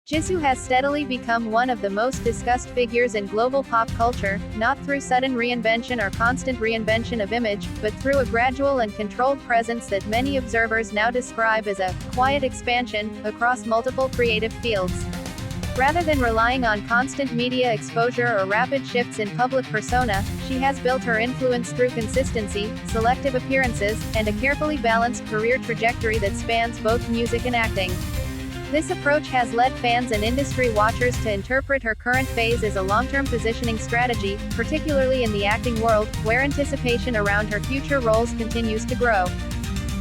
Jisoo has steadily become one of the most discussed figures in global pop culture, not through sudden reinvention or constant reinvention of image, but through a gradual and controlled presence that many observers now describe as a quiet expansion across multiple creative fields. Rather than relying on constant media exposure or rapid shifts in public persona, she has built her influence through consistency, selective appearances, and a carefully balanced career trajectory that spans both music and acting. This approach has led fans and industry watchers to interpret her current phase as a long-term positioning strategy, particularly in the acting world, where anticipation around her future roles continues to grow.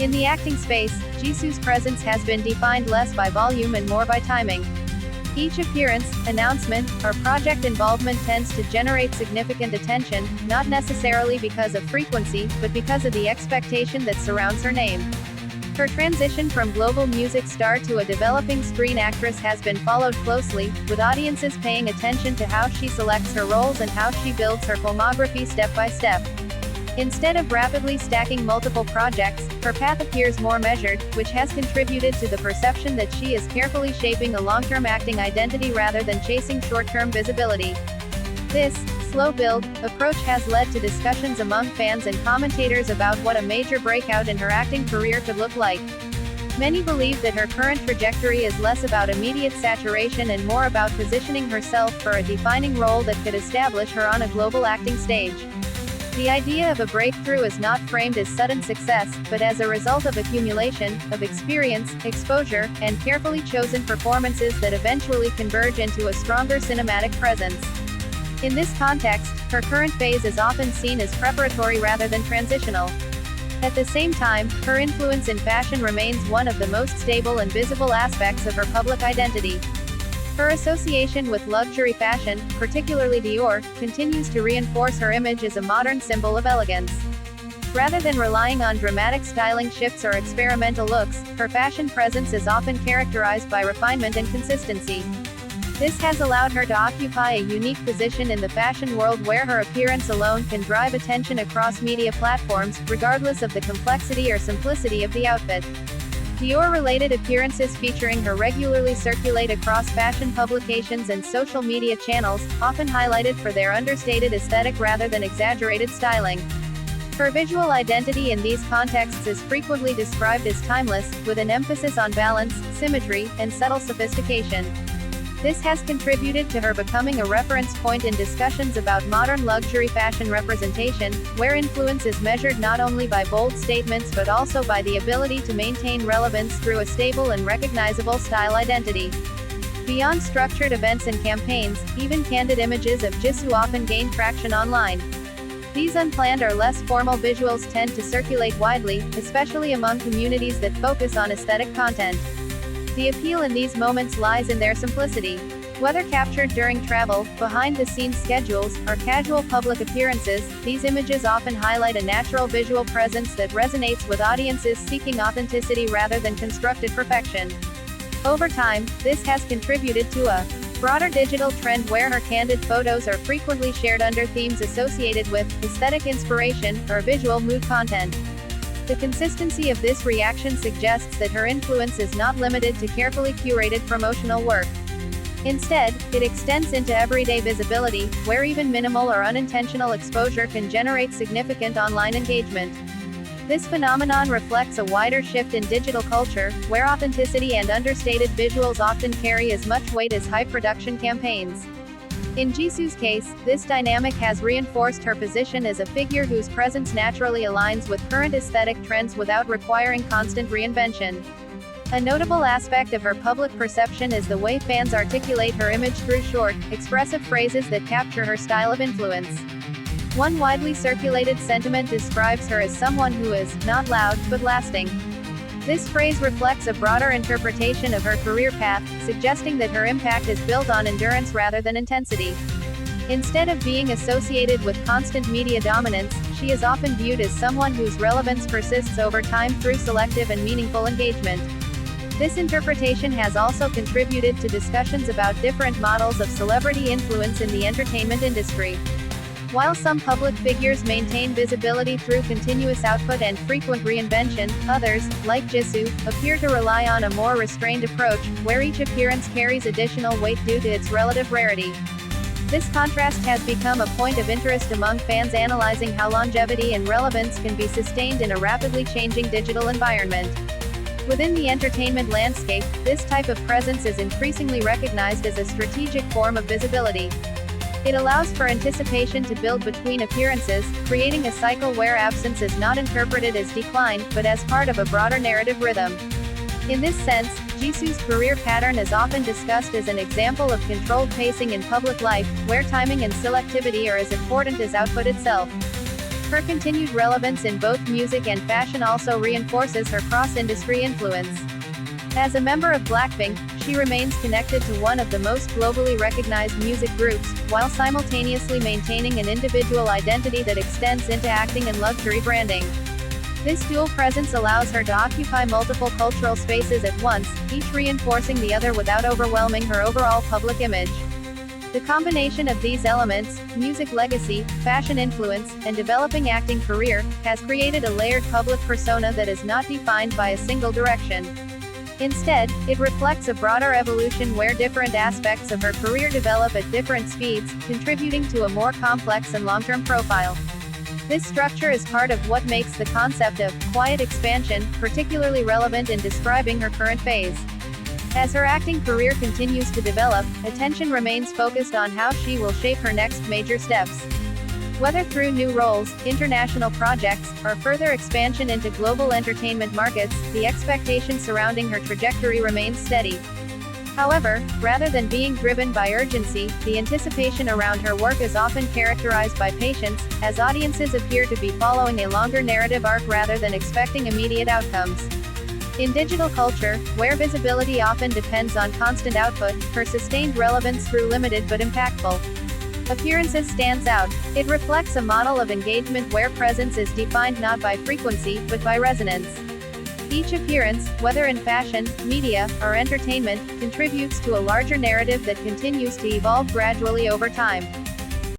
In the acting space, Jisoo's presence has been defined less by volume and more by timing. Each appearance, announcement, or project involvement tends to generate significant attention, not necessarily because of frequency, but because of the expectation that surrounds her name. Her transition from global music star to a developing screen actress has been followed closely, with audiences paying attention to how she selects her roles and how she builds her filmography step by step. Instead of rapidly stacking multiple projects, her path appears more measured, which has contributed to the perception that she is carefully shaping a long-term acting identity rather than chasing short-term visibility. This slow build approach has led to discussions among fans and commentators about what a major breakout in her acting career could look like. Many believe that her current trajectory is less about immediate saturation and more about positioning herself for a defining role that could establish her on a global acting stage. The idea of a breakthrough is not framed as sudden success, but as a result of accumulation of experience, exposure, and carefully chosen performances that eventually converge into a stronger cinematic presence. In this context, her current phase is often seen as preparatory rather than transitional. At the same time, her influence in fashion remains one of the most stable and visible aspects of her public identity. Her association with luxury fashion, particularly Dior, continues to reinforce her image as a modern symbol of elegance. Rather than relying on dramatic styling shifts or experimental looks, her fashion presence is often characterized by refinement and consistency. This has allowed her to occupy a unique position in the fashion world where her appearance alone can drive attention across media platforms, regardless of the complexity or simplicity of the outfit. Dior-related appearances featuring her regularly circulate across fashion publications and social media channels, often highlighted for their understated aesthetic rather than exaggerated styling. Her visual identity in these contexts is frequently described as timeless, with an emphasis on balance, symmetry, and subtle sophistication. This has contributed to her becoming a reference point in discussions about modern luxury fashion representation, where influence is measured not only by bold statements but also by the ability to maintain relevance through a stable and recognizable style identity. Beyond structured events and campaigns, even candid images of Jisoo often gain traction online. These unplanned or less formal visuals tend to circulate widely, especially among communities that focus on aesthetic content. The appeal in these moments lies in their simplicity. Whether captured during travel, behind-the-scenes schedules, or casual public appearances, these images often highlight a natural visual presence that resonates with audiences seeking authenticity rather than constructed perfection. Over time, this has contributed to a broader digital trend where her candid photos are frequently shared under themes associated with aesthetic inspiration or visual mood content. The consistency of this reaction suggests that her influence is not limited to carefully curated promotional work. Instead, it extends into everyday visibility, where even minimal or unintentional exposure can generate significant online engagement. This phenomenon reflects a wider shift in digital culture, where authenticity and understated visuals often carry as much weight as high-production campaigns. In Jisoo's case, this dynamic has reinforced her position as a figure whose presence naturally aligns with current aesthetic trends without requiring constant reinvention. A notable aspect of her public perception is the way fans articulate her image through short, expressive phrases that capture her style of influence. One widely circulated sentiment describes her as someone who is not loud, but lasting. This phrase reflects a broader interpretation of her career path, suggesting that her impact is built on endurance rather than intensity. Instead of being associated with constant media dominance, she is often viewed as someone whose relevance persists over time through selective and meaningful engagement. This interpretation has also contributed to discussions about different models of celebrity influence in the entertainment industry. While some public figures maintain visibility through continuous output and frequent reinvention, others, like Jisoo, appear to rely on a more restrained approach, where each appearance carries additional weight due to its relative rarity. This contrast has become a point of interest among fans analyzing how longevity and relevance can be sustained in a rapidly changing digital environment. Within the entertainment landscape, this type of presence is increasingly recognized as a strategic form of visibility. It allows for anticipation to build between appearances, creating a cycle where absence is not interpreted as decline, but as part of a broader narrative rhythm. In this sense, Jisoo's career pattern is often discussed as an example of controlled pacing in public life, where timing and selectivity are as important as output itself. Her continued relevance in both music and fashion also reinforces her cross-industry influence. As a member of Blackpink, she remains connected to one of the most globally recognized music groups, while simultaneously maintaining an individual identity that extends into acting and luxury branding. This dual presence allows her to occupy multiple cultural spaces at once, each reinforcing the other without overwhelming her overall public image. The combination of these elements, music legacy, fashion influence, and developing acting career, has created a layered public persona that is not defined by a single direction. Instead, it reflects a broader evolution where different aspects of her career develop at different speeds, contributing to a more complex and long-term profile. This structure is part of what makes the concept of quiet expansion particularly relevant in describing her current phase. As her acting career continues to develop, attention remains focused on how she will shape her next major steps. Whether through new roles, international projects, or further expansion into global entertainment markets, the expectation surrounding her trajectory remains steady. However, rather than being driven by urgency, the anticipation around her work is often characterized by patience, as audiences appear to be following a longer narrative arc rather than expecting immediate outcomes. In digital culture, where visibility often depends on constant output, her sustained relevance through limited but impactful appearances stands out. It reflects a model of engagement where presence is defined not by frequency, but by resonance. Each appearance, whether in fashion, media, or entertainment, contributes to a larger narrative that continues to evolve gradually over time.